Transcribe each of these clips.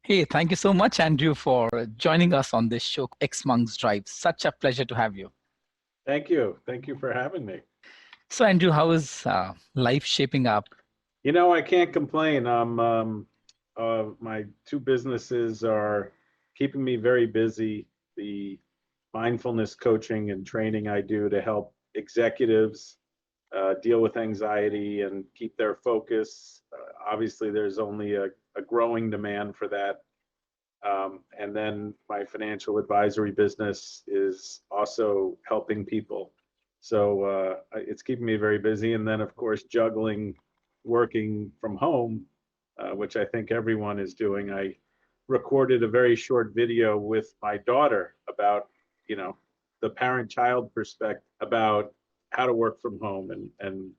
Hey, thank you so much, Andrew, for joining us on this show, Ex Monks Drive. Such a pleasure to have you. Thank you. Thank you for having me. So, Andrew, how is life shaping up? I can't complain. My two businesses are keeping me very busy. The mindfulness coaching and training I do to help executives deal with anxiety and keep their focus. Obviously, there's only a growing demand for that. And then my financial advisory business is also helping people. So it's keeping me very busy. And then, of course, juggling working from home, which I think everyone is doing. I recorded a very short video with my daughter about, you know, the parent-child perspective about how to work from home and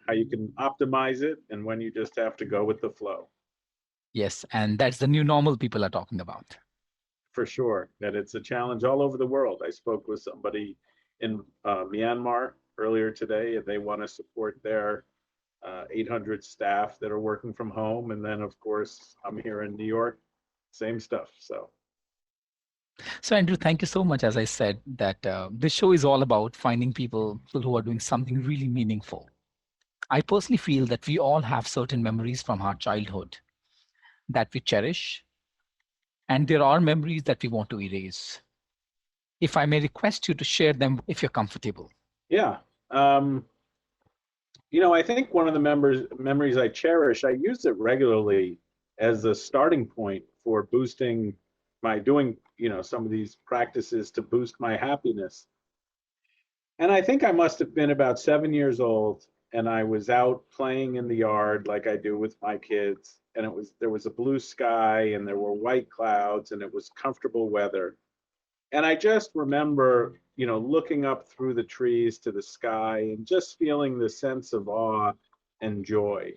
how you can optimize it and when you just have to go with the flow. Yes, and that's the new normal people are talking about. For sure, that it's a challenge all over the world. I spoke with somebody in Myanmar earlier today, and they want to support their 800 staff that are working from home. And then, of course, I'm here in New York, same stuff. So, Andrew, thank you so much. As I said, that this show is all about finding people who are doing something really meaningful. I personally feel that we all have certain memories from our childhood that we cherish, and there are memories that we want to erase. If I may request you to share them if you're comfortable. Yeah. Um, I think one of the memories I cherish, I use it regularly as a starting point for boosting my doing, some of these practices to boost my happiness. And I think I must have been about 7 years old, and I was out playing in the yard like I do with my kids. And there was a blue sky and there were white clouds and it was comfortable weather. And I just remember, looking up through the trees to the sky and just feeling the sense of awe and joy.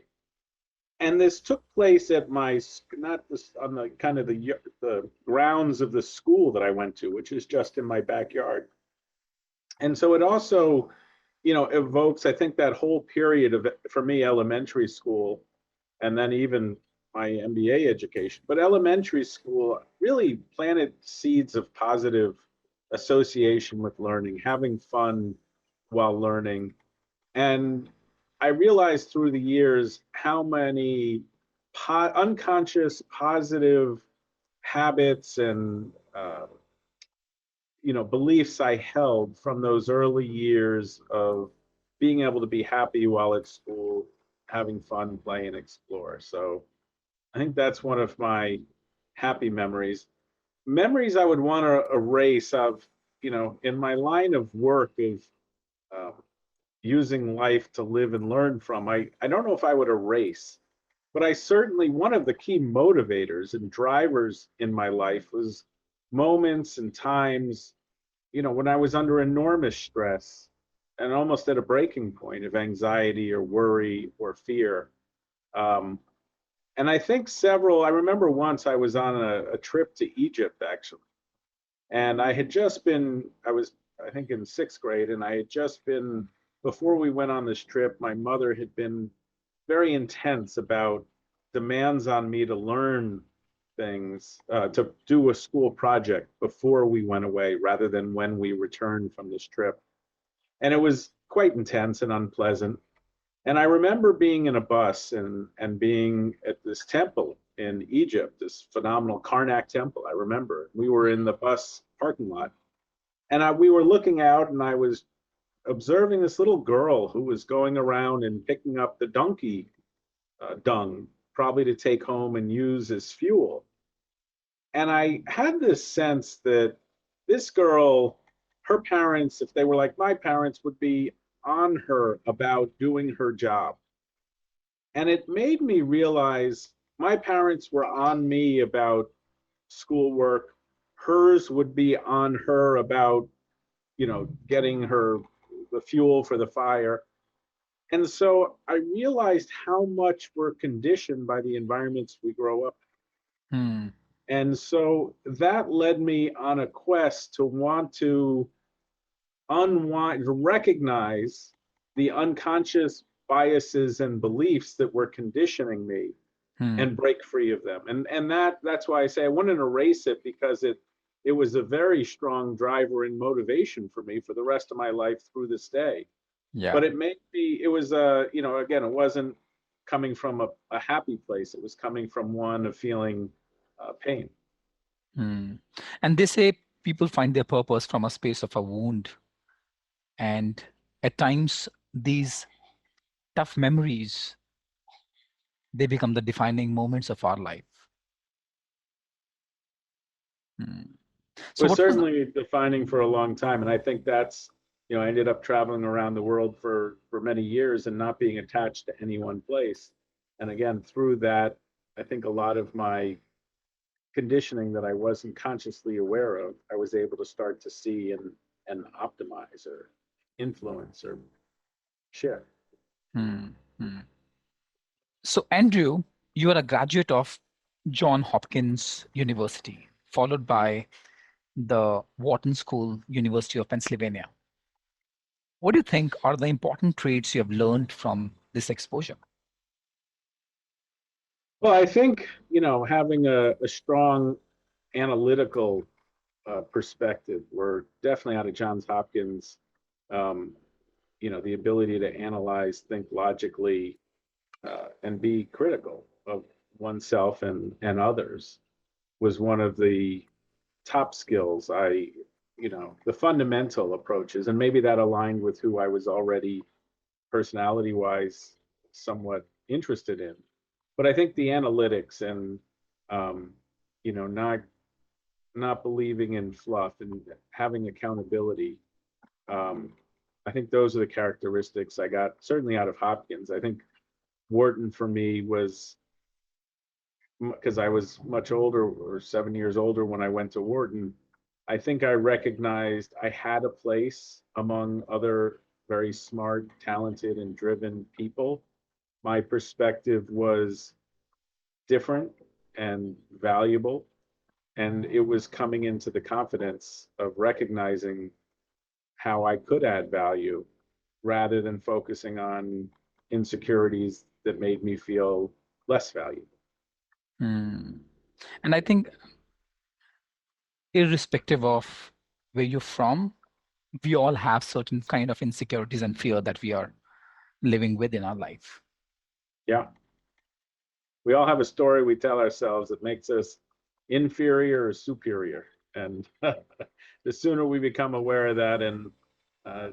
And this took place at not this on the kind of the grounds of the school that I went to, which is just in my backyard. And so it also, evokes, I think, that whole period of, for me, elementary school, and then even my MBA education. But elementary school really planted seeds of positive association with learning, having fun while learning. And I realized through the years how many unconscious positive habits and beliefs I held from those early years of being able to be happy while at school, having fun, play, and explore. So I think that's one of my happy memories. Memories I would want to erase of, in my line of work of using life to live and learn from. I don't know if I would erase, but I certainly, one of the key motivators and drivers in my life was moments and times when I was under enormous stress and almost at a breaking point of anxiety or worry or fear. Um, and I remember once I was on a trip to Egypt, actually. And I was, I think, in sixth grade, and I had just been, before we went on this trip, my mother had been very intense about demands on me to learn things, to do a school project before we went away rather than when we returned from this trip. And it was quite intense and unpleasant. And I remember being in a bus and being at this temple in Egypt, this phenomenal Karnak temple. I remember we were in the bus parking lot, and we were looking out, and I was observing this little girl who was going around and picking up the donkey dung, probably to take home and use as fuel. And I had this sense that this girl, her parents, if they were like my parents, would be on her about doing her job. And it made me realize my parents were on me about schoolwork. Hers would be on her about, getting her the fuel for the fire. And so I realized how much we're conditioned by the environments we grow up Hmm. in. And so that led me on a quest to want to unwind, recognize the unconscious biases and beliefs that were conditioning me Hmm. and break free of them. And that's why I say I wouldn't erase it, because it was a very strong driver and motivation for me for the rest of my life through this day. Yeah. But it made me, it was again, it wasn't coming from a happy place. It was coming from one of feeling pain. Hmm. And they say people find their purpose from a space of a wound. And at times, these tough memories, they become the defining moments of our life. Hmm. So Was what was the, certainly defining for a long time. And I think that's, I ended up traveling around the world for many years and not being attached to any one place. And again, through that, I think a lot of my conditioning that I wasn't consciously aware of, I was able to start to see and optimize or influence or shift. hmm, hmm. So Andrew, you are a graduate of Johns Hopkins University, followed by the Wharton School, University of Pennsylvania. What do you think are the important traits you have learned from this exposure? Well, I think, having a strong analytical perspective, we're definitely out of Johns Hopkins. Um, the ability to analyze, think logically, and be critical of oneself and others was one of the top skills the fundamental approaches. And maybe that aligned with who I was already personality wise somewhat interested in. But I think the analytics and, um, not believing in fluff and having accountability. Um, I think those are the characteristics I got certainly out of Hopkins. I think Wharton for me was, because I was much older, or 7 years older when I went to Wharton. I think I recognized I had a place among other very smart, talented, and driven people. My perspective was different and valuable. And it was coming into the confidence of recognizing how I could add value rather than focusing on insecurities that made me feel less valuable. Hmm. And I think, irrespective of where you're from, we all have certain kind of insecurities and fear that we are living with in our life. Yeah. We all have a story we tell ourselves that makes us inferior or superior. And the sooner we become aware of that and uh,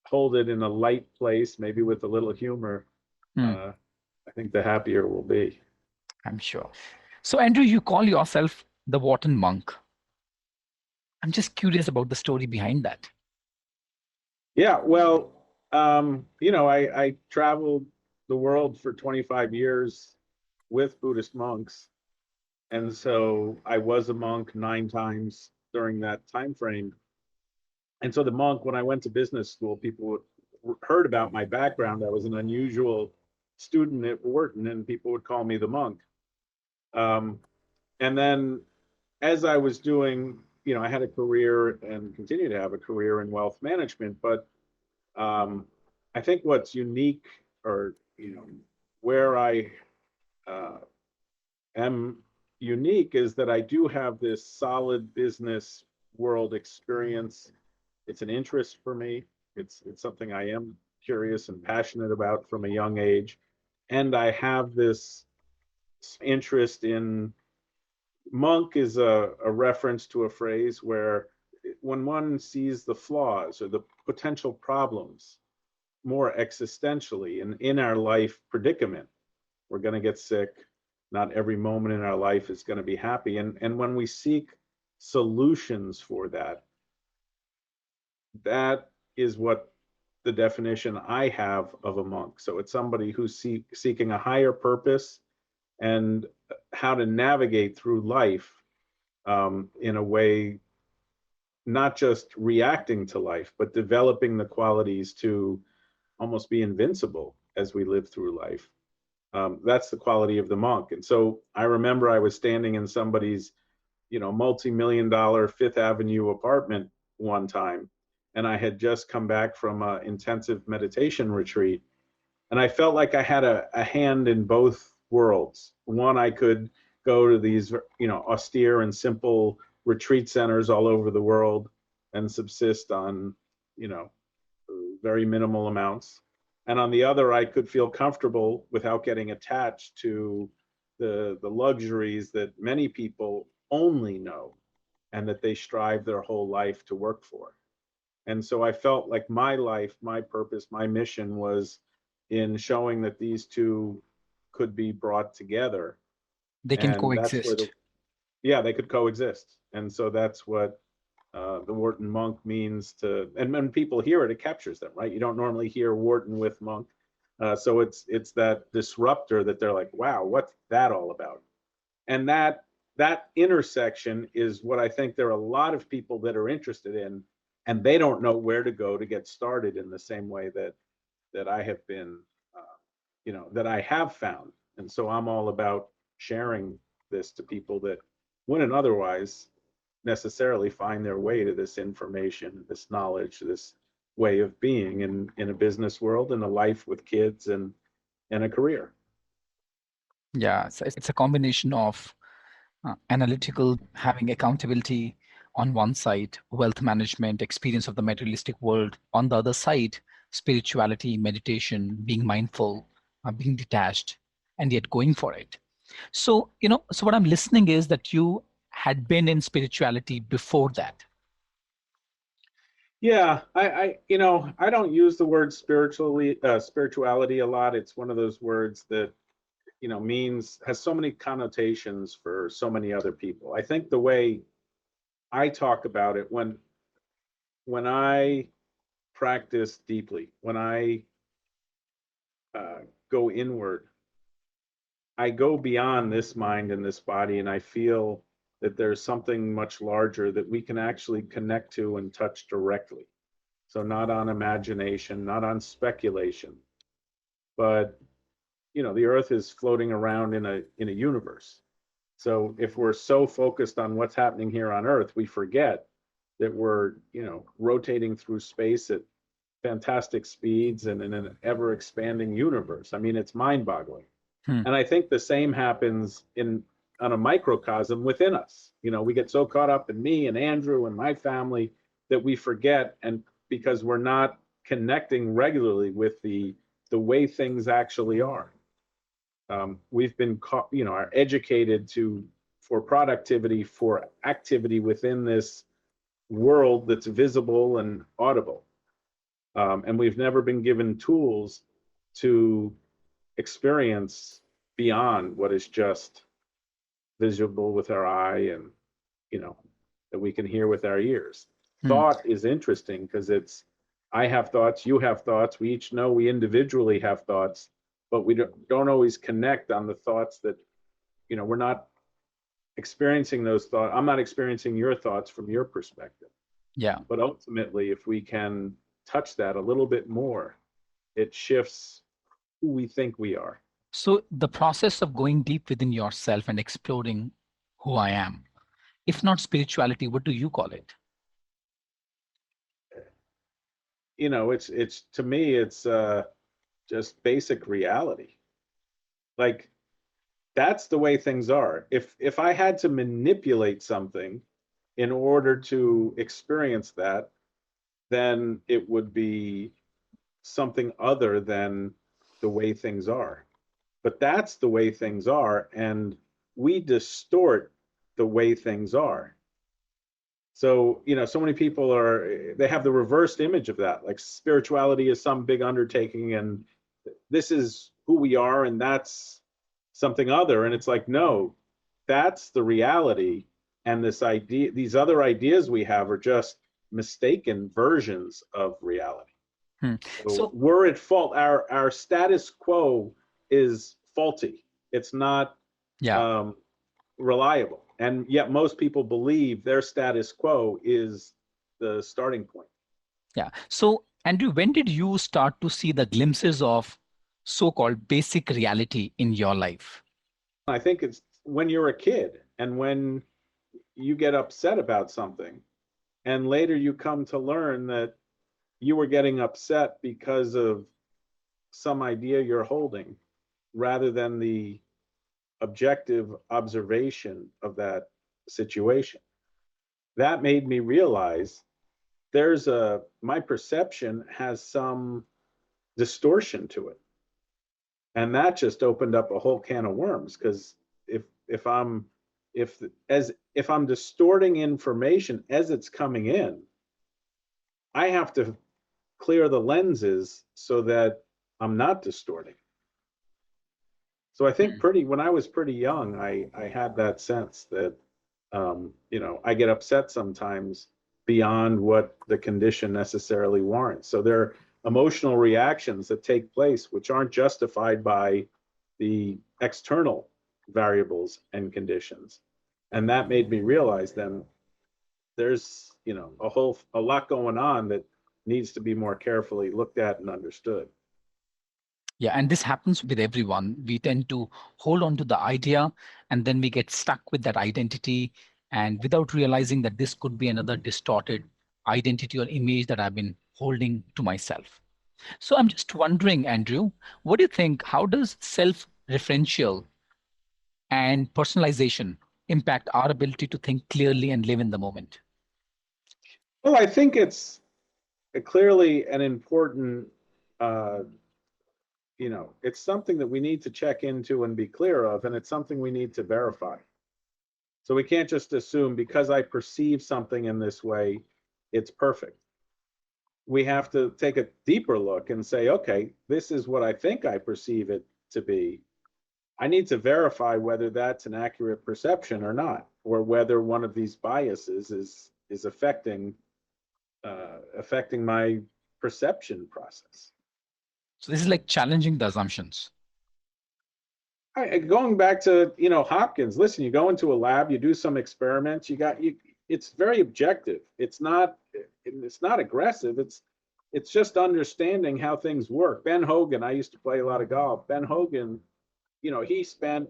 hold it in a light place, maybe with a little humor, Hmm. uh, I think the happier we'll be. I'm sure. So, Andrew, you call yourself the Wharton Monk. I'm just curious about the story behind that. Yeah, well, I traveled the world for 25 years with Buddhist monks. And so I was a monk 9 times during that time frame. And so the monk, when I went to business school, people heard about my background. I was an unusual student at Wharton, and people would call me the monk. Um, and then as I was doing, I had a career and continue to have a career in wealth management. But I think what's unique, or where I uh, am unique, is that I do have this solid business world experience. It's an interest for me. It's something I am curious and passionate about from a young age, and I have this interest in. Monk is a reference to a phrase where, when one sees the flaws or the potential problems more existentially and in our life predicament, we're going to get sick. Not every moment in our life is going to be happy. And when we seek solutions for that, that is what the definition I have of a monk. So it's somebody who's seeking a higher purpose and how to navigate through life in a way, not just reacting to life, but developing the qualities to almost be invincible as we live through life. That's the quality of the monk. And so I remember I was standing in somebody's, multi-million-dollar Fifth Avenue apartment one time, and I had just come back from an intensive meditation retreat, and I felt like I had a hand in both worlds. One, I could go to these, austere and simple retreat centers all over the world and subsist on, you know, very minimal amounts. And on the other, I could feel comfortable without getting attached to the luxuries that many people only know and that they strive their whole life to work for. And so I felt like my life, my purpose, my mission was in showing that these two could be brought together. They can And that's where coexist. yeah, they could coexist. And so that's what the Wharton Monk means to, and when people hear it, it captures them, right? You don't normally hear Wharton with Monk. So it's that disruptor that they're like, wow, what's that all about? And that intersection is what I think there are a lot of people that are interested in, and they don't know where to go to get started in the same way that I have been, that I have found. And so I'm all about sharing this to people that wouldn't otherwise necessarily find their way to this information, this knowledge, this way of being in a business world, in a life with kids and a career. Yeah, it's a combination of analytical, having accountability on one side, wealth management, experience of the materialistic world on the other side, spirituality, meditation, being mindful, being detached, and yet going for it. So, so what I'm listening is that you had been in spirituality before that. Yeah, I don't use the word spirituality a lot. It's one of those words that, means has so many connotations for so many other people. I think the way I talk about it when I practice deeply, when I go inward, I go beyond this mind and this body, and I feel that there's something much larger that we can actually connect to and touch directly. So not on imagination, not on speculation, but the earth is floating around in a universe. So if we're so focused on what's happening here on earth, we forget that we're, rotating through space at fantastic speeds and in an ever expanding universe. I mean, it's mind boggling. Hmm. And I think the same happens in on a microcosm within us. We get so caught up in me and Andrew and my family that we forget, and because we're not connecting regularly with the way things actually are. We've been are educated to for productivity, for activity within this world that's visible and audible, and we've never been given tools to experience beyond what is just visible with our eye and you know that we can hear with our ears. Hmm. Thought is interesting because it's I have thoughts, you have thoughts, we each know we individually have thoughts, but we don't always connect on the thoughts that we're not experiencing those thoughts. I'm not experiencing your thoughts from your perspective. Yeah. But ultimately, if we can touch that a little bit more, it shifts who we think we are. So the process of going deep within yourself and exploring who I am, if not spirituality, what do you call it? It's to me, it's just basic reality. Like that's the way things are. If I had to manipulate something in order to experience that, then it would be something other than the way things are. But that's the way things are, and we distort the way things are. So, so many people they have the reversed image of that. Like spirituality is some big undertaking, and this is who we are, and that's something other. And it's like, no, that's the reality. And these other ideas we have are just mistaken versions of reality. Hmm. So So, we're at fault. Our status quo is faulty. It's not yeah, um, reliable, and yet most people believe their status quo is the starting point. yeah. So, Andrew, when did you start to see the glimpses of so-called basic reality in your life? I think it's when you're a kid and when you get upset about something, and later you come to learn that you were getting upset because of some idea you're holding rather than the objective observation of that situation. That made me realize my perception has some distortion to it. And that just opened up a whole can of worms, because if if I'm if I'm distorting information as it's coming in, I have to clear the lenses so that I'm not distorting. So I think when I was pretty young, I had that sense that, I get upset sometimes beyond what the condition necessarily warrants. So there are emotional reactions that take place which aren't justified by the external variables and conditions. And that made me realize then there's, a lot going on that needs to be more carefully looked at and understood. Yeah, and this happens with everyone. We tend to hold on to the idea and then we get stuck with that identity, and without realizing that this could be another distorted identity or image that I've been holding to myself. So I'm just wondering, Andrew, what do you think? How does self-referential and personalization impact our ability to think clearly and live in the moment? Well, I think it's clearly an important, uh, it's something that we need to check into and be clear of, and it's something we need to verify. So we can't just assume because I perceive something in this way, it's perfect. We have to take a deeper look and say, okay, this is what I think I perceive it to be. I need to verify whether that's an accurate perception or not, or whether one of these biases is affecting my perception process. So this is like challenging the assumptions. Going back to Hopkins. Listen, you go into a lab, you do some experiments. It's very objective. It's not aggressive. It's just understanding how things work. Ben Hogan, I used to play a lot of golf. Ben Hogan, he spent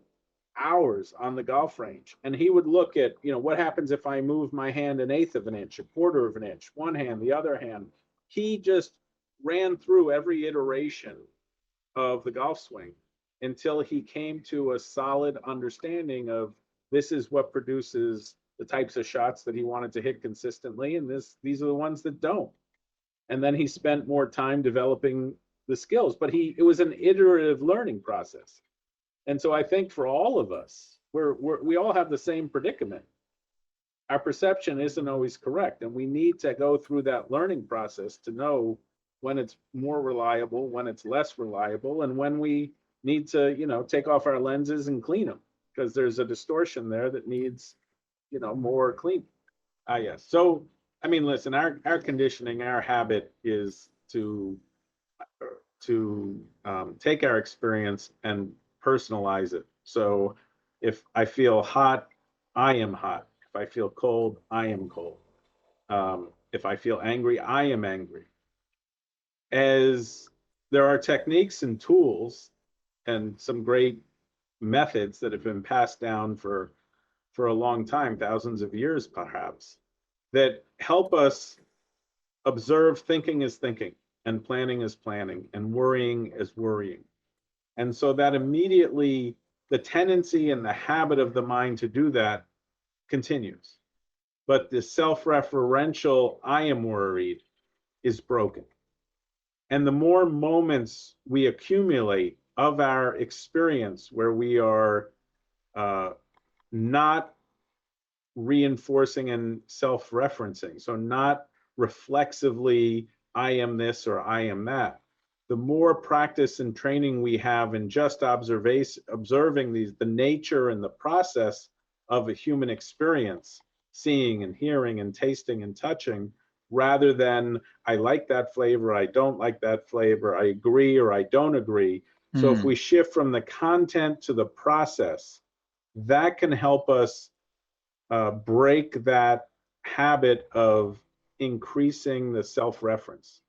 hours on the golf range, and he would look at what happens if I move my hand an eighth of an inch, a quarter of an inch, one hand, the other hand. He just ran through every iteration of the golf swing until he came to a solid understanding of this is what produces the types of shots that he wanted to hit consistently, and these are the ones that don't. And then he spent more time developing the skills, but it was an iterative learning process. And so I think for all of us, we all have the same predicament. Our perception isn't always correct, and we need to go through that learning process to know when it's more reliable, when it's less reliable, and when we need to, take off our lenses and clean them, because there's a distortion there that needs, more clean. Yes. So, I mean, listen, our conditioning, our habit is to take our experience and personalize it. So, if I feel hot, I am hot. If I feel cold, I am cold. If I feel angry, I am angry. As there are techniques and tools and some great methods that have been passed down for a long time, thousands of years perhaps, that help us observe thinking as thinking, and planning as planning, and worrying as worrying. And so that immediately the tendency and the habit of the mind to do that continues. But the self-referential I am worried is broken. And the more moments we accumulate of our experience where we are not reinforcing and self-referencing, so not reflexively, I am this or I am that, the more practice and training we have in just observing the nature and the process of a human experience, seeing and hearing and tasting and touching, rather than I like that flavor, I don't like that flavor, I agree or I don't agree. So if we shift from the content to the process, that can help us break that habit of increasing the self-reference.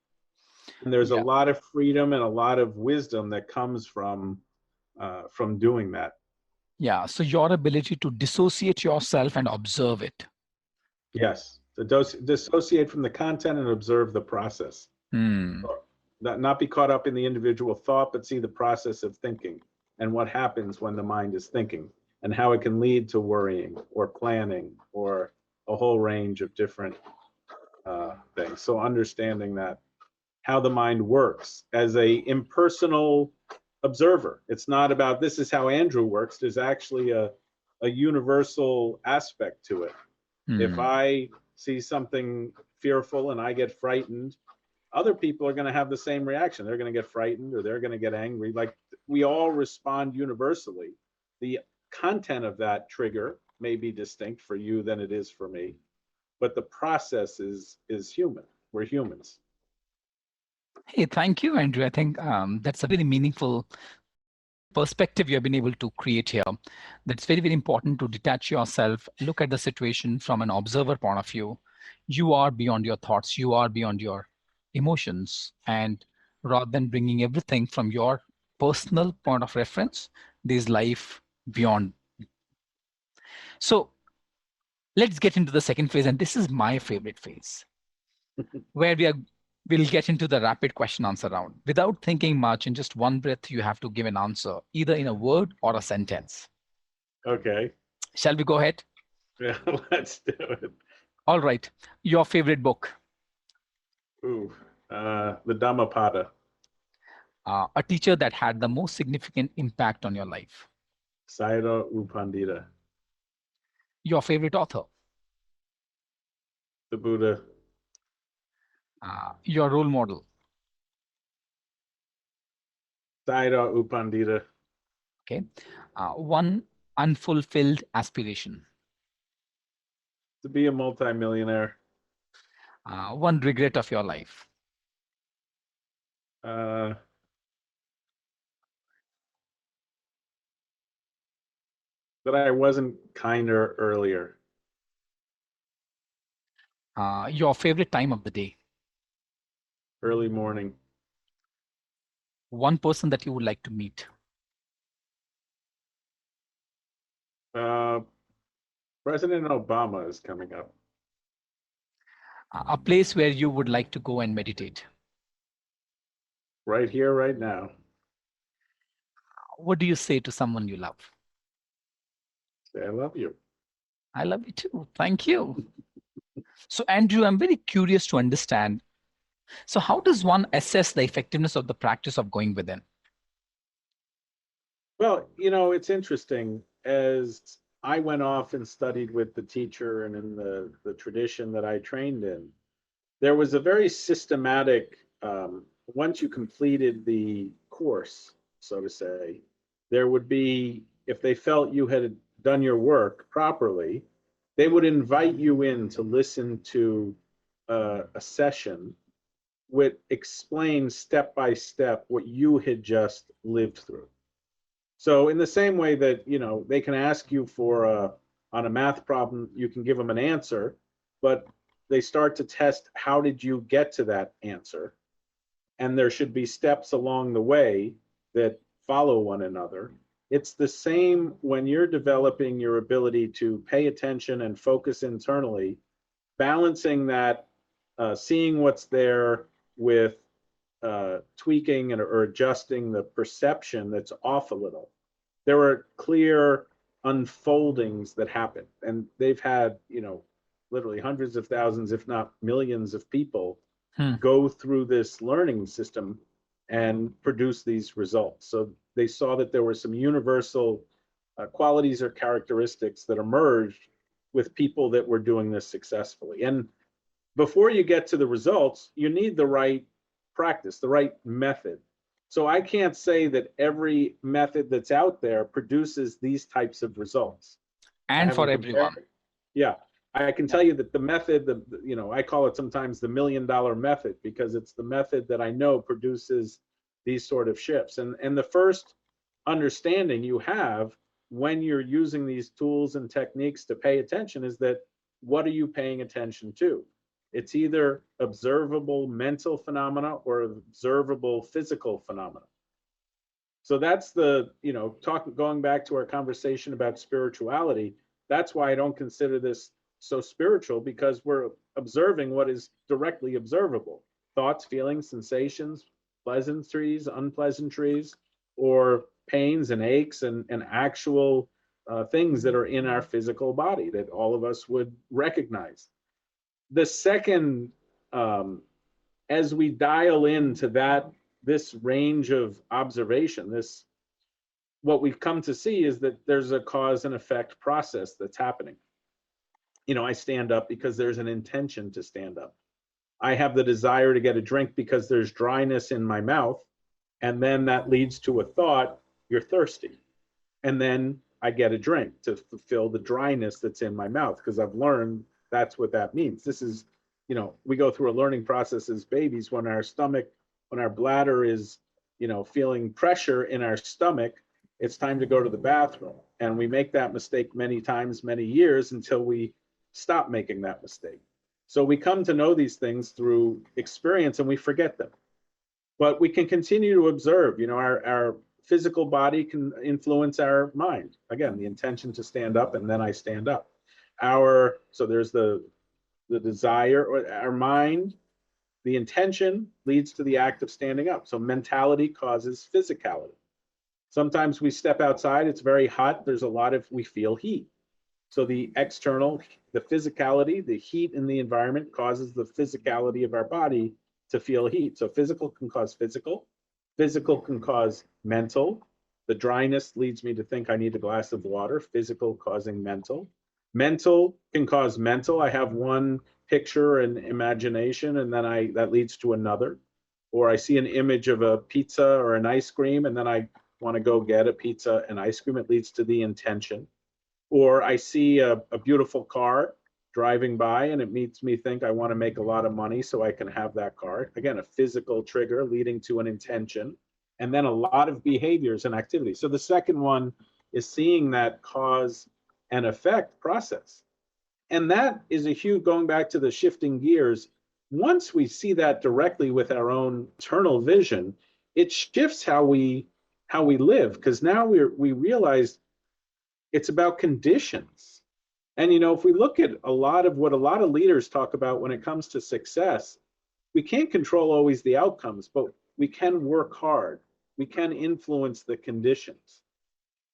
And there's a Yeah. lot of freedom and a lot of wisdom that comes from doing that. Yeah. So your ability to dissociate yourself and observe it. Yes, to dissociate from the content and observe the process. Hmm. Not be caught up in the individual thought, but see the process of thinking. and what happens when the mind is thinking, and how it can lead to worrying or planning or a whole range of different things. So understanding that how the mind works as a impersonal observer. It's not about this is how Andrew works. There's actually a universal aspect to it. If Hmm. I see something fearful and I get frightened, other people are going to have the same reaction. They're going to get frightened or they're going to get angry. Like we all respond universally. The content of that trigger may be distinct for you than it is for me, but the process is human. We're humans. Hey, thank you, Andrew. I think that's a very meaningful perspective you have been able to create here. That's very, very important to detach yourself, look at the situation from an observer point of view. You are beyond your thoughts, you are beyond your emotions. And rather than bringing everything from your personal point of reference, there's life beyond. So let's get into the second phase. And this is my favorite phase, where we'll get into the rapid question answer round. Without thinking much, in just one breath, you have to give an answer, either in a word or a sentence. Okay. Shall we go ahead? Yeah, let's do it. All right. Your favorite book, Ooh, the Dhammapada, a teacher that had the most significant impact on your life, Sayadaw U Pandita, your favorite author, the Buddha, your role model. Sayadaw U Pandita, Okay. One unfulfilled aspiration, to be a multimillionaire, one regret of your life, uh, that I wasn't kinder earlier, your favorite time of the day, early morning. one person that you would like to meet, Uh, President Obama is coming up. a place where you would like to go and meditate. Right here, right now. What do you say to someone you love? Say, I love you. I love you too. Thank you. So, Andrew, I'm very curious to understand. So, how does one assess the effectiveness of the practice of going within? Well, it's interesting. As I went off and studied with the teacher and in the tradition that I trained in, there was a very systematic, once you completed the course, so to say, there would be, if they felt you had done your work properly, they would invite you in to listen to a session which explains step by step what you had just lived through. So in the same way that, they can ask you for on a math problem, you can give them an answer, but they start to test how did you get to that answer? And there should be steps along the way that follow one another. It's the same when you're developing your ability to pay attention and focus internally, balancing that, seeing what's there with tweaking or adjusting the perception that's off a little. There were clear unfoldings that happened, and they've had, literally hundreds of thousands, if not millions of people Hmm. go through this learning system and produce these results. So they saw that there were some universal qualities or characteristics that emerged with people that were doing this successfully. And before you get to the results, you need the right practice, the right method. So I can't say that every method that's out there produces these types of results. I And for haven't everyone. compared. Yeah, I can tell you that the method, I call it sometimes the $1,000,000 method because it's the method that I know produces these sort of shifts. And the first understanding you have when you're using these tools and techniques to pay attention is that what are you paying attention to? It's either observable mental phenomena or observable physical phenomena. So that's going back to our conversation about spirituality. That's why I don't consider this so spiritual, because we're observing what is directly observable: thoughts, feelings, sensations, pleasantries, unpleasantries, or pains and aches and actual things that are in our physical body that all of us would recognize. The second, as we dial into this range of observation, this what we've come to see is that there's a cause and effect process that's happening. I stand up because there's an intention to stand up. I have the desire to get a drink because there's dryness in my mouth. And then that leads to a thought, you're thirsty. And then I get a drink to fulfill the dryness that's in my mouth because I've learned that's what that means. This is, we go through a learning process as babies when our stomach, when our bladder is, feeling pressure in our stomach, it's time to go to the bathroom. And we make that mistake many times, many years until we stop making that mistake. So we come to know these things through experience and we forget them. But we can continue to observe, our physical body can influence our mind. Again, the intention to stand up and then I stand up. So there's the desire, or our mind, the intention leads to the act of standing up. So mentality causes physicality. Sometimes we step outside, it's very hot, we feel heat. So the physicality, the heat in the environment causes the physicality of our body to feel heat. So physical can cause physical can cause mental. The dryness leads me to think I need a glass of water, physical causing mental. Mental can cause mental. I have one picture and imagination, and then that leads to another. Or I see an image of a pizza or an ice cream, and then I want to go get a pizza and ice cream. It leads to the intention. Or I see a beautiful car driving by and it makes me think I want to make a lot of money so I can have that car. Again, a physical trigger leading to an intention, and then a lot of behaviors and activities. So the second one is seeing that cause and effect process. And that is going back to the shifting gears. Once we see that directly with our own internal vision, it shifts how we live, because now we realize it's about conditions. And if we look at a lot of what a lot of leaders talk about when it comes to success, we can't control always the outcomes, but we can work hard. We can influence the conditions.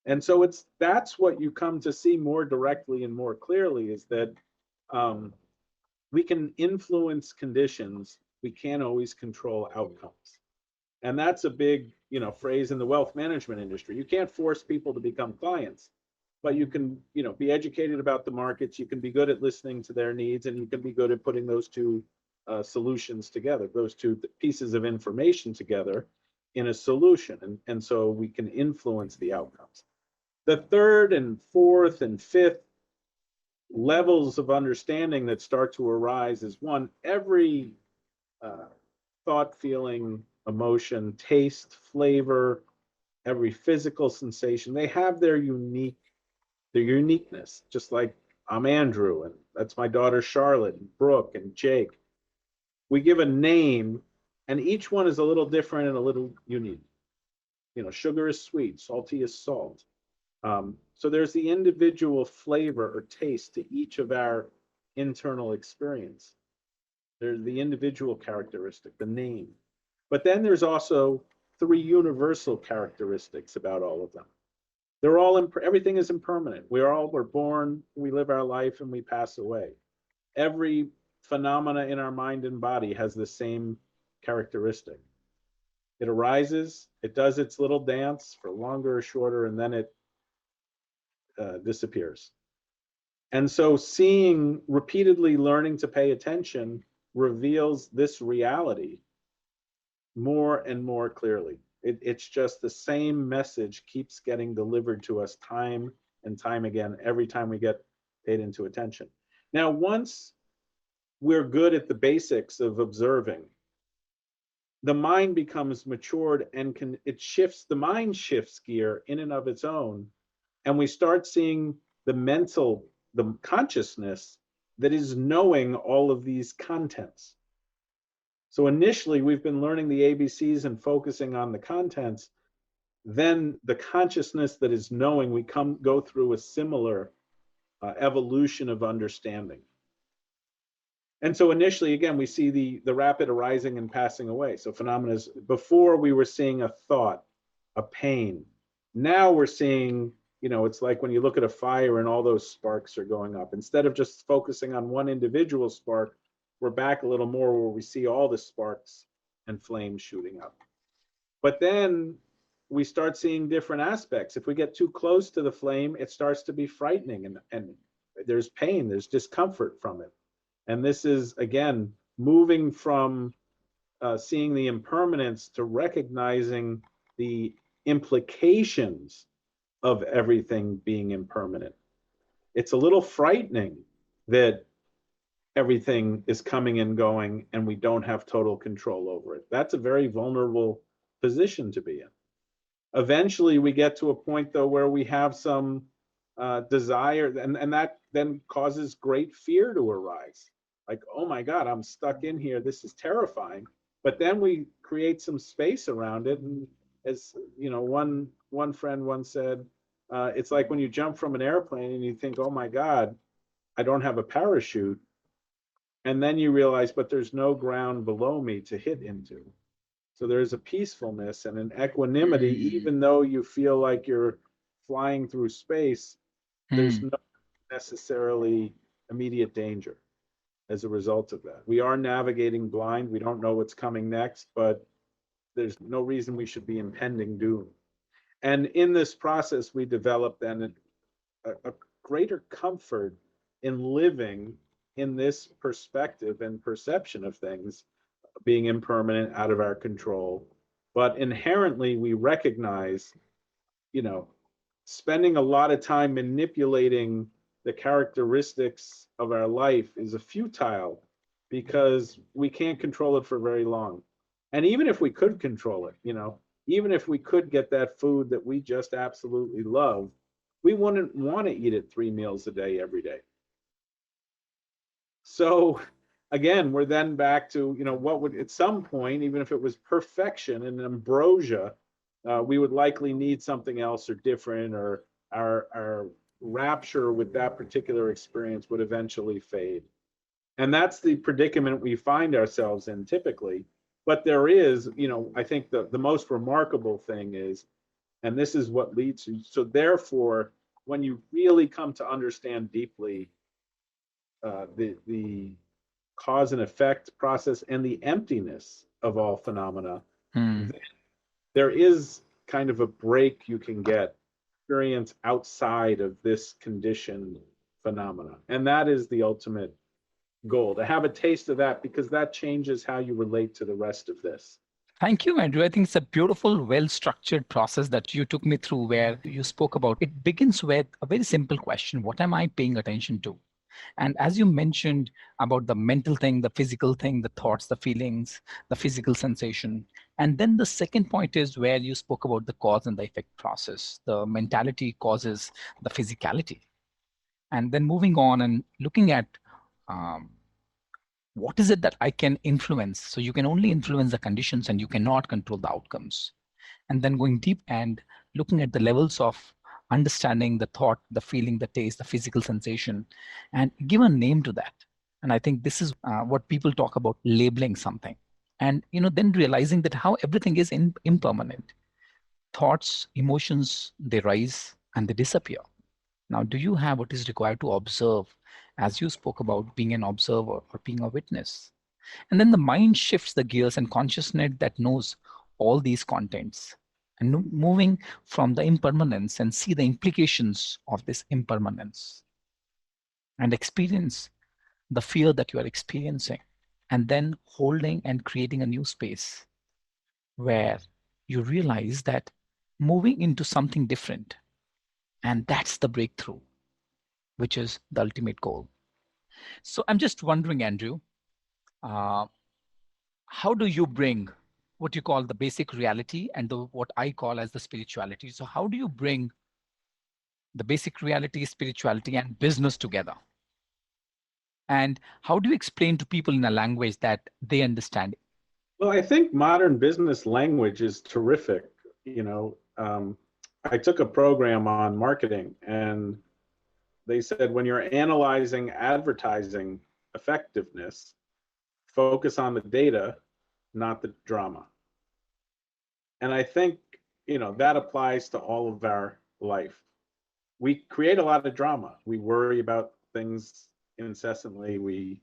And so that's what you come to see more directly and more clearly, is that we can influence conditions. We can't always control outcomes. And that's a big, phrase in the wealth management industry. You can't force people to become clients, but you can, be educated about the markets. You can be good at listening to their needs, and you can be good at putting those two solutions together, those two pieces of information together in a solution. And so we can influence the outcomes. The third and fourth and fifth levels of understanding that start to arise is one, every thought, feeling, emotion, taste, flavor, every physical sensation, they have their uniqueness. Just like I'm Andrew, and that's my daughter Charlotte, and Brooke, and Jake. We give a name, and each one is a little different and a little unique. Sugar is sweet, salty is salt. So there's the individual flavor or taste to each of our internal experience. There's the individual characteristic, the name. But then there's also three universal characteristics about all of them. Everything is impermanent. We're born, we live our life, and we pass away. Every phenomena in our mind and body has the same characteristic. It arises, it does its little dance for longer or shorter, and then it disappears. And so repeatedly learning to pay attention reveals this reality more and more clearly. It's just the same message keeps getting delivered to us time and time again, every time we get paid into attention. Now, once we're good at the basics of observing, the mind becomes matured and the mind shifts gear in and of its own. And we start seeing the consciousness that is knowing all of these contents. So initially, we've been learning the ABCs and focusing on the contents. Then the consciousness that is knowing, we go through a similar evolution of understanding. And so initially, again, we see the rapid arising and passing away. So phenomena, before we were seeing a thought, a pain, Now we're seeing, it's like when you look at a fire and all those sparks are going up. Instead of just focusing on one individual spark, we're back a little more where we see all the sparks and flames shooting up. But then we start seeing different aspects. If we get too close to the flame, it starts to be frightening, and there's pain, there's discomfort from it. And this is, again, moving from seeing the impermanence to recognizing the implications of everything being impermanent. It's a little frightening that everything is coming and going and we don't have total control over it. That's a very vulnerable position to be in. Eventually, we get to a point, though, where we have some desire, and that then causes great fear to arise. Like, oh my God, I'm stuck in here. This is terrifying. But then we create some space around it, and as one friend once said, it's like when you jump from an airplane and you think, oh my God, I don't have a parachute, and then you realize, but there's no ground below me to hit into. So there's a peacefulness and an equanimity, Mm. even though you feel like you're flying through space, there's Mm. no necessarily immediate danger as a result of that. We are navigating blind. We don't know what's coming next, but there's no reason we should be impending doom. And in this process, we develop then a greater comfort in living in this perspective and perception of things being impermanent, out of our control. But inherently, we recognize, you know, spending a lot of time manipulating the characteristics of our life is a futile because we can't control it for very long. And even if we could control it, even if we could get that food that we just absolutely love, we wouldn't want to eat it 3 meals a day every day. So again, we're then back to, what would at some point, even if it was perfection and ambrosia, we would likely need something else or different, or our rapture with that particular experience would eventually fade. And that's the predicament we find ourselves in typically. But there is, I think the most remarkable thing is, and this is what leads to, so therefore, when you really come to understand deeply the cause and effect process and the emptiness of all phenomena, Mm. there is kind of a break you can get, experience outside of this conditioned phenomena. And that is the ultimate goal, to have a taste of that, because that changes how you relate to the rest of this. Thank you, Andrew. I think it's a beautiful, well-structured process that you took me through where you spoke about. It begins with a very simple question: what am I paying attention to? And as you mentioned about the mental thing, the physical thing, the thoughts, the feelings, the physical sensation. And then the second point is where you spoke about the cause and the effect process. The mentality causes the physicality. And then moving on and looking at um, what is it that I can influence? So you can only influence the conditions and you cannot control the outcomes. And then going deep and looking at the levels of understanding the thought, the feeling, the taste, the physical sensation, and give a name to that. And I think this is what people talk about labeling something. And then realizing that how everything is impermanent. Thoughts, emotions, they rise and they disappear. Now, do you have what is required to observe, as you spoke about being an observer or being a witness? And then the mind shifts the gears and consciousness that knows all these contents and moving from the impermanence and see the implications of this impermanence and experience the fear that you are experiencing, and then holding and creating a new space where you realize that moving into something different, and that's the breakthrough, which is the ultimate goal. So I'm just wondering, Andrew, uh, how do you bring what you call the basic reality and what I call as the spirituality? So how do you bring the basic reality, spirituality, and business together? And how do you explain to people in a language that they understand? Well, I think modern business language is terrific. I took a program on marketing, and they said when you're analyzing advertising effectiveness, focus on the data, not the drama. And I think, that applies to all of our life. We create a lot of drama. We worry about things incessantly.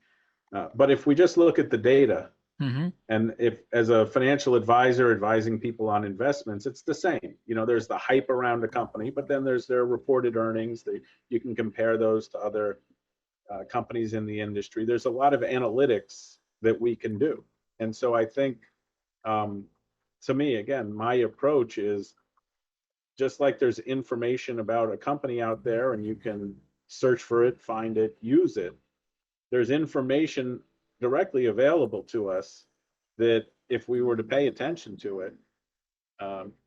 But if we just look at the data, Hmm. and if as a financial advisor advising people on investments, it's the same. There's the hype around a company, but then there's their reported earnings. You can compare those to other companies in the industry. There's a lot of analytics that we can do. And so I think, um, to me, again, my approach is just like there's information about a company out there and you can search for it, find it, use it. There's information directly available to us that if we were to pay attention to it,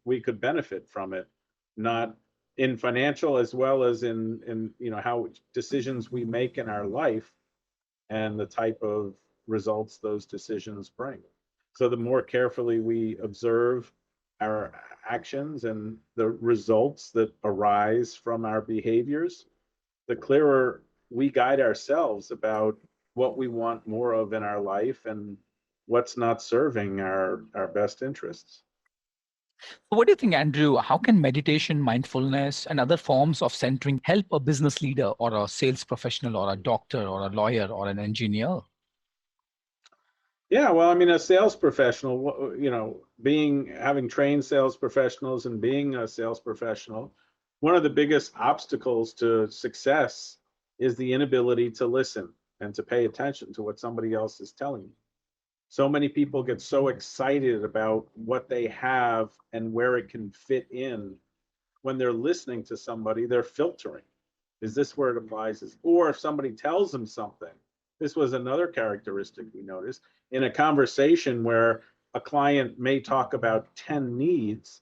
we could benefit from it, not in financial as well as in how decisions we make in our life and the type of results those decisions bring. So the more carefully we observe our actions and the results that arise from our behaviors, the clearer we guide ourselves about what we want more of in our life and what's not serving our best interests. So what do you think, Andrew? How can meditation, mindfulness, and other forms of centering help a business leader or a sales professional or a doctor or a lawyer or an engineer? Yeah, well, I mean, a sales professional, having trained sales professionals and being a sales professional, one of the biggest obstacles to success is the inability to listen and to pay attention to what somebody else is telling you. So many people get so excited about what they have and where it can fit in. When they're listening to somebody, they're filtering. Is this where it applies? Or if somebody tells them something, this was another characteristic we noticed in a conversation where a client may talk about 10 needs.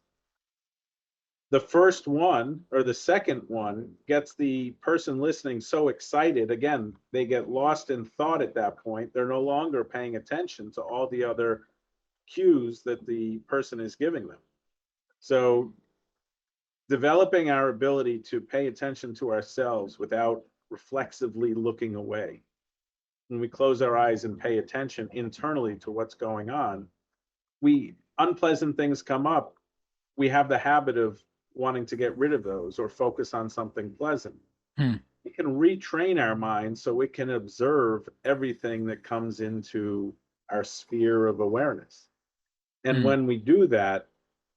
The first one or the second one gets the person listening so excited. Again, they get lost in thought at that point. They're no longer paying attention to all the other cues that the person is giving them. So developing our ability to pay attention to ourselves without reflexively looking away. When we close our eyes and pay attention internally to what's going on, we unpleasant things come up. We have the habit of wanting to get rid of those or focus on something pleasant. Hmm. We can retrain our mind so it can observe everything that comes into our sphere of awareness. And Hmm. when we do that,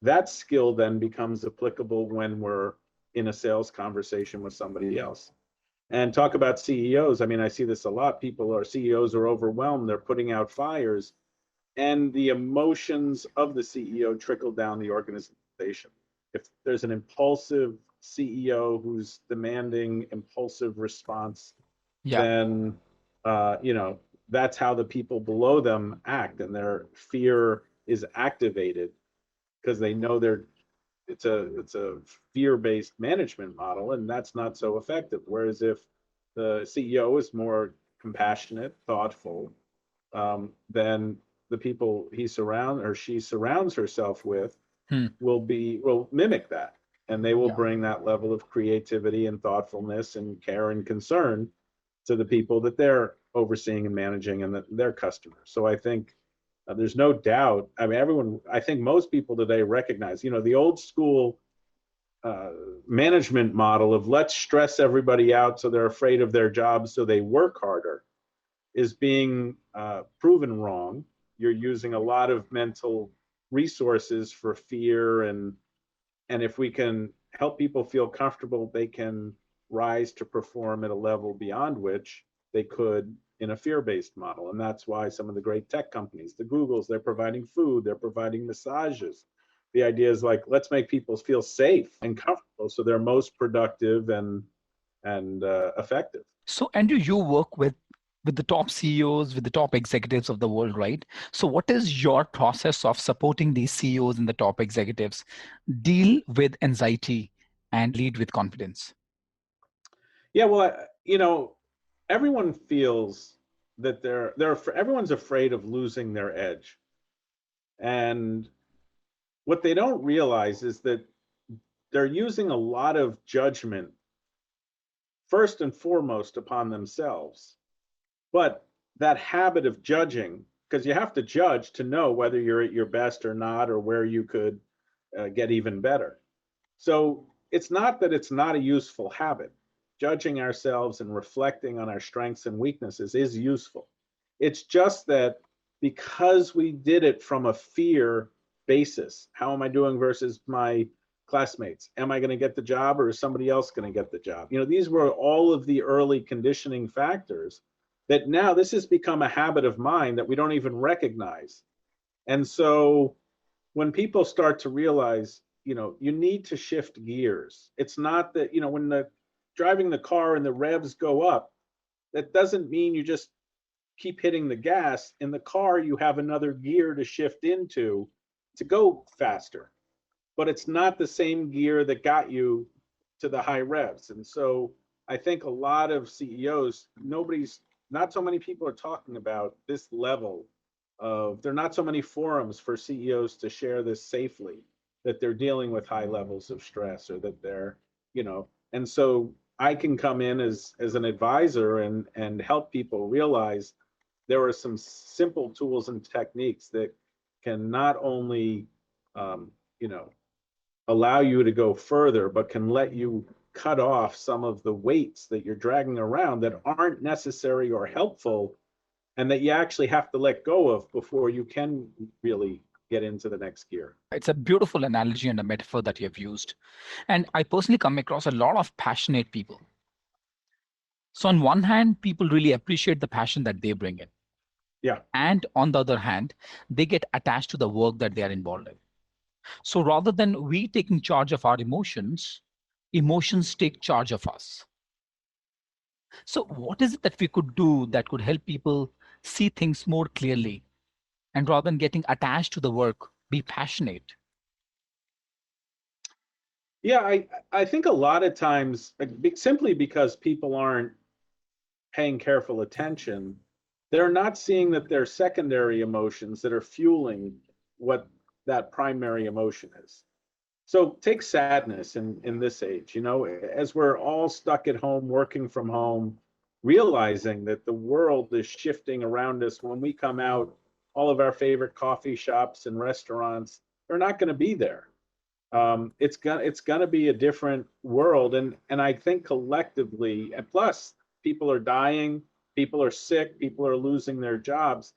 that skill then becomes applicable when we're in a sales conversation with somebody else. And talk about CEOs. I mean, I see this a lot. CEOs are overwhelmed. They're putting out fires, and the emotions of the CEO trickle down the organization. If there's an impulsive CEO who's demanding impulsive response, Yeah. then that's how the people below them act, and their fear is activated because they know it's a fear-based management model, and that's not so effective. Whereas if the CEO is more compassionate, thoughtful, then the people he surrounds or she surrounds herself with Hmm. will mimic that, and they will Yeah. bring that level of creativity and thoughtfulness and care and concern to the people that they're overseeing and managing and their customers. So I think there's no doubt. I mean, I think most people today recognize, the old school uh, management model of let's stress everybody out so they're afraid of their jobs so they work harder is being proven wrong. You're using a lot of mental resources for fear, and if we can help people feel comfortable, they can rise to perform at a level beyond which they could in a fear-based model. And that's why some of the great tech companies, the Googles, they're providing food, they're providing massages. The idea is like, let's make people feel safe and comfortable so they're most productive and effective. So, Andrew, you work with the top CEOs, with the top executives of the world, right? So, what is your process of supporting these CEOs and the top executives deal with anxiety and lead with confidence? Yeah, well, everyone feels that everyone's afraid of losing their edge. And what they don't realize is that they're using a lot of judgment first and foremost upon themselves. But that habit of judging, because you have to judge to know whether you're at your best or not, or where you could get even better. So it's not that it's not a useful habit. Judging ourselves and reflecting on our strengths and weaknesses is useful. It's just that because we did it from a fear basis, how am I doing versus my classmates? Am I going to get the job or is somebody else going to get the job? These were all of the early conditioning factors that now this has become a habit of mind that we don't even recognize. And so when people start to realize, you need to shift gears. It's not that, when the driving the car and the revs go up, that doesn't mean you just keep hitting the gas. In the car, you have another gear to shift into to go faster, but it's not the same gear that got you to the high revs. And so I think a lot of CEOs, not so many people are talking about this level there are not so many forums for CEOs to share this safely, that they're dealing with high levels of stress or that and so I can come in as an advisor and help people realize there are some simple tools and techniques that can not only um, you know allow you to go further, but can let you cut off some of the weights that you're dragging around that aren't necessary or helpful, and that you actually have to let go of before you can really get into the next gear. It's a beautiful analogy and a metaphor that you have used. And I personally come across a lot of passionate people. So, on one hand, people really appreciate the passion that they bring in. Yeah. And on the other hand, they get attached to the work that they are involved in. So, rather than we taking charge of our emotions, emotions take charge of us. So, what is it that we could do that could help people see things more clearly and rather than getting attached to the work, be passionate? Yeah, I think a lot of times, simply because people aren't paying careful attention, they're not seeing that they're secondary emotions that are fueling what that primary emotion is. So take sadness in this age, as we're all stuck at home, working from home, realizing that the world is shifting around us. When we come out, all of our favorite coffee shops and restaurants, they're not going to be there. It's gonna be a different world, and I think collectively, and plus people are dying, people are sick, people are losing their jobs.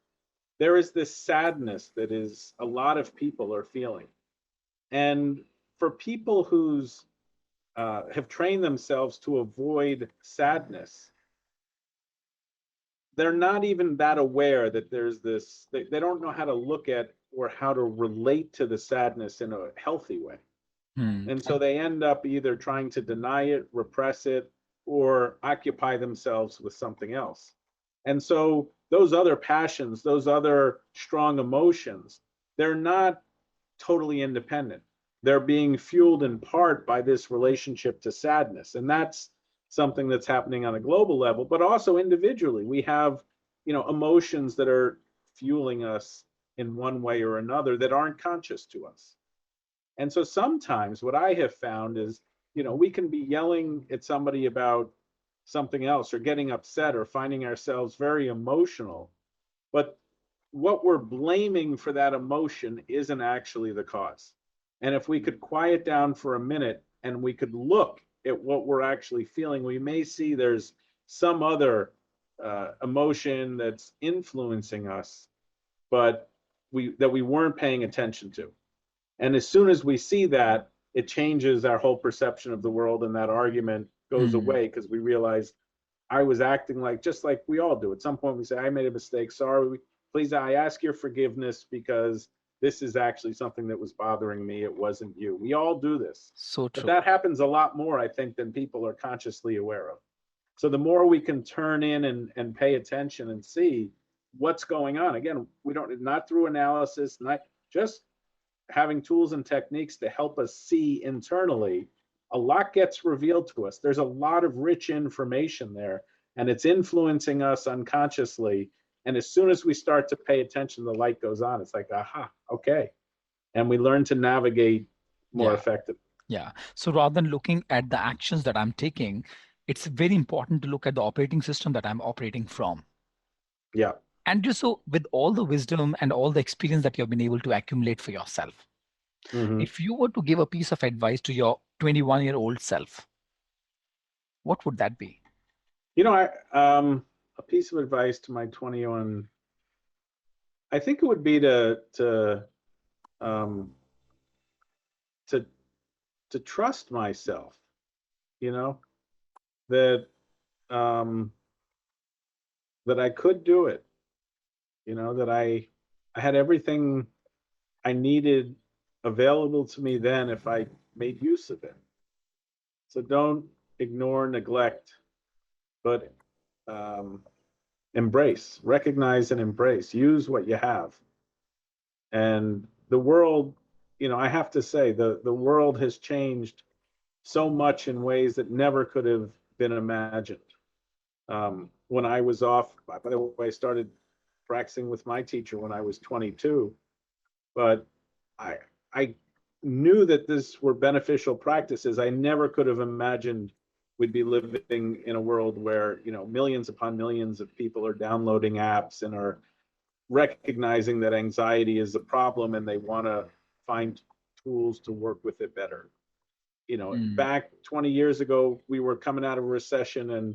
There is this sadness that is a lot of people are feeling, and for people who's have trained themselves to avoid sadness, they're not even that aware that there's this. They don't know how to look at or how to relate to the sadness in a healthy way. Hmm. And so they end up either trying to deny it, repress it, or occupy themselves with something else. And so those other passions, those other strong emotions, they're not totally independent. They're being fueled in part by this relationship to sadness. And that's something that's happening on a global level, but also individually. We have, emotions that are fueling us in one way or another that aren't conscious to us. And so sometimes what I have found is, we can be yelling at somebody about something else or getting upset or finding ourselves very emotional, but what we're blaming for that emotion isn't actually the cause. And if we could quiet down for a minute and we could look at what we're actually feeling, we may see there's some other emotion that's influencing us, but we weren't paying attention to. And as soon as we see that, it changes our whole perception of the world, and that argument goes Hmm. away because we realize I was acting like, just like we all do. At some point, we say, I made a mistake. Sorry. Please, I ask your forgiveness because this is actually something that was bothering me. It wasn't you. We all do this. So But true. that happens a lot more, I think, than people are consciously aware of. So the more we can turn in and pay attention and see what's going on. Again, we don't, not through analysis, not just having tools and techniques to help us see internally, a lot gets revealed to us. There's a lot of rich information there, and it's influencing us unconsciously. And as soon as we start to pay attention, the light goes on. It's like, aha, okay. And we learn to navigate more Yeah. effectively. Yeah. So rather than looking at the actions that I'm taking, it's very important to look at the operating system that I'm operating from. Yeah. And just so with all the wisdom and all the experience that you've been able to accumulate for yourself, Hmm. If you were to give a piece of advice to your 21-year-old self, what would that be? You know, a piece of advice to my 21, I think it would be um, to to trust myself. You know that um, that I could do it. You know that I had everything I needed available to me then if I made use of it. So don't ignore, neglect, but um, embrace, recognize, and embrace. Use what you have. And the world, I have to say, the world has changed so much in ways that never could have been imagined. When I was off, by the way, I started practicing with my teacher when I was 22, but I I knew that this were beneficial practices. I never could have imagined we'd be living in a world where millions upon millions of people are downloading apps and are recognizing that anxiety is a problem and they want to find tools to work with it better. Mm, Back 20 years ago, we were coming out of a recession and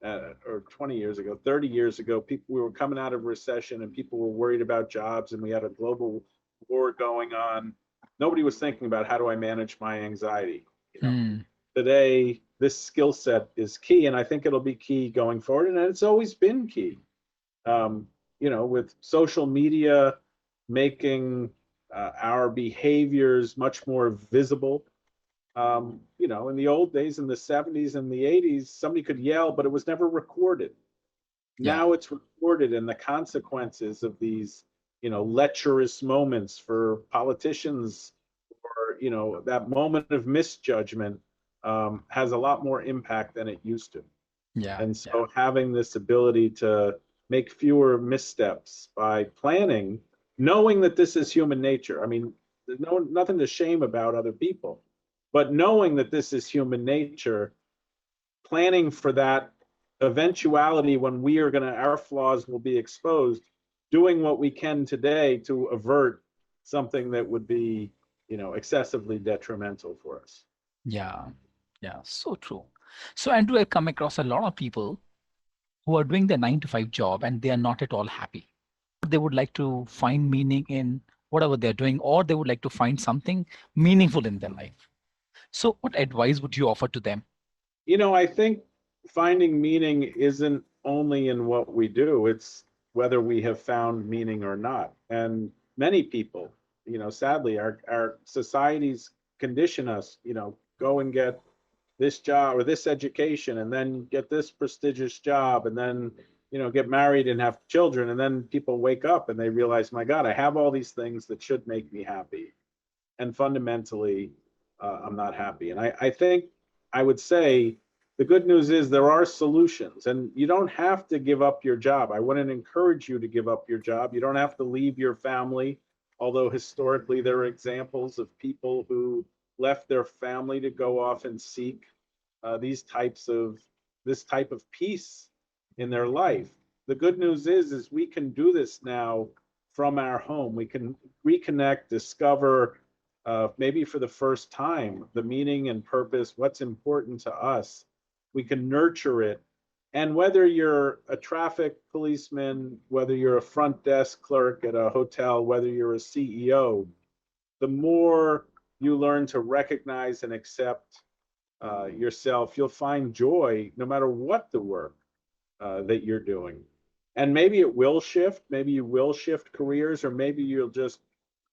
or 20 years ago, 30 years ago, we were coming out of a recession and people were worried about jobs and we had a global war going on. Nobody was thinking about how do I manage my anxiety. You know, mm, Today this skill set is key, and I think it'll be key going forward, and it's always been key. Um, with social media making our behaviors much more visible. In the old days, in the 70s and the 80s, somebody could yell, but it was never recorded. yeah, Now it's recorded, and the consequences of these, lecherous moments for politicians, or that moment of misjudgment, has a lot more impact than it used to. yeah, And yeah, so having this ability to make fewer missteps by planning, knowing that this is human nature. I mean, there's nothing to shame about other people, but knowing that this is human nature, planning for that eventuality when our flaws will be exposed, doing what we can today to avert something that would be, excessively detrimental for us. yeah, yeah. So true. So, Andrew, I come across a lot of people who are doing their 9 to 5 job and they are not at all happy. They would like to find meaning in whatever they're doing, or they would like to find something meaningful in their life. So, what advice would you offer to them? I think finding meaning isn't only in what we do, it's whether we have found meaning or not. And many people, sadly, our societies condition us, go and get this job or this education and then get this prestigious job and then, get married and have children. And then people wake up and they realize, my God, I have all these things that should make me happy. And fundamentally, I'm not happy. And I think I would say the good news is there are solutions, and you don't have to give up your job. I wouldn't encourage you to give up your job. You don't have to leave your family, although historically there are examples of people who left their family to go off and seek these types of this type of peace in their life. The good news is we can do this now from our home. We can reconnect, discover, maybe for the first time, the meaning and purpose, what's important to us. We can nurture it. And whether you're a traffic policeman, whether you're a front desk clerk at a hotel, whether you're a CEO, the more you learn to recognize and accept yourself, you'll find joy no matter what the work that you're doing. And maybe it will shift. Maybe you will shift careers, or maybe you'll just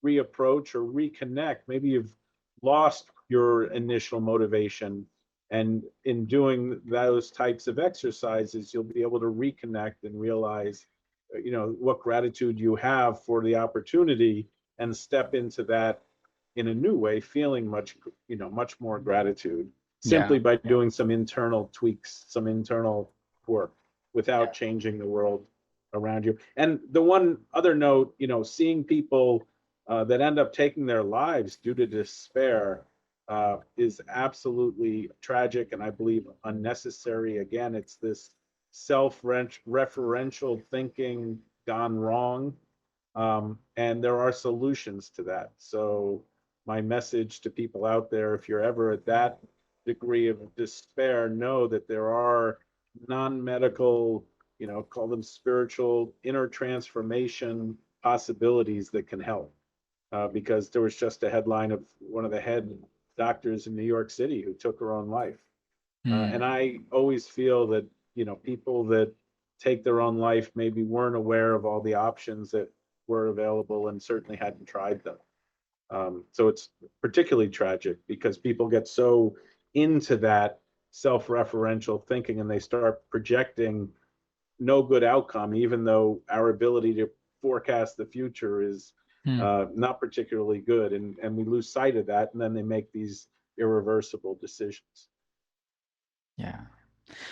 reapproach or reconnect. Maybe you've lost your initial motivation. And in doing those types of exercises, you'll be able to reconnect and realize, what gratitude you have for the opportunity and step into that in a new way, feeling much more gratitude Yeah, simply by yeah, doing some internal tweaks, some internal work without yeah, changing the world around you. And the one other note, seeing people that end up taking their lives due to despair is absolutely tragic and I believe unnecessary. Again, it's this self-referential thinking gone wrong. And there are solutions to that. So my message to people out there, if you're ever at that degree of despair, know that there are non-medical, call them spiritual inner transformation possibilities that can help. Because there was just a headline of one of the head doctors in New York City who took her own life. And Hmm. I always feel that, people that take their own life maybe weren't aware of all the options that were available and certainly hadn't tried them. So it's particularly tragic because people get so into that self-referential thinking and they start projecting no good outcome, even though our ability to forecast the future is Hmm. not particularly good. And we lose sight of that. And then they make these irreversible decisions. Yeah.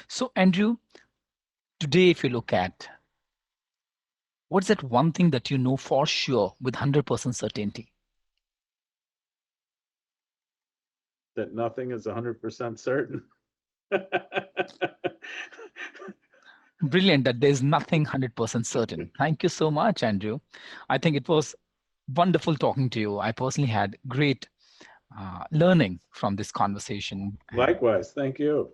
So, Andrew, today, if you look at what's that one thing that you know for sure with 100% certainty? That nothing is 100% certain. Brilliant that there's nothing 100% certain. Thank you so much, Andrew. I think it was wonderful talking to you. I personally had great learning from this conversation. And Likewise, thank you.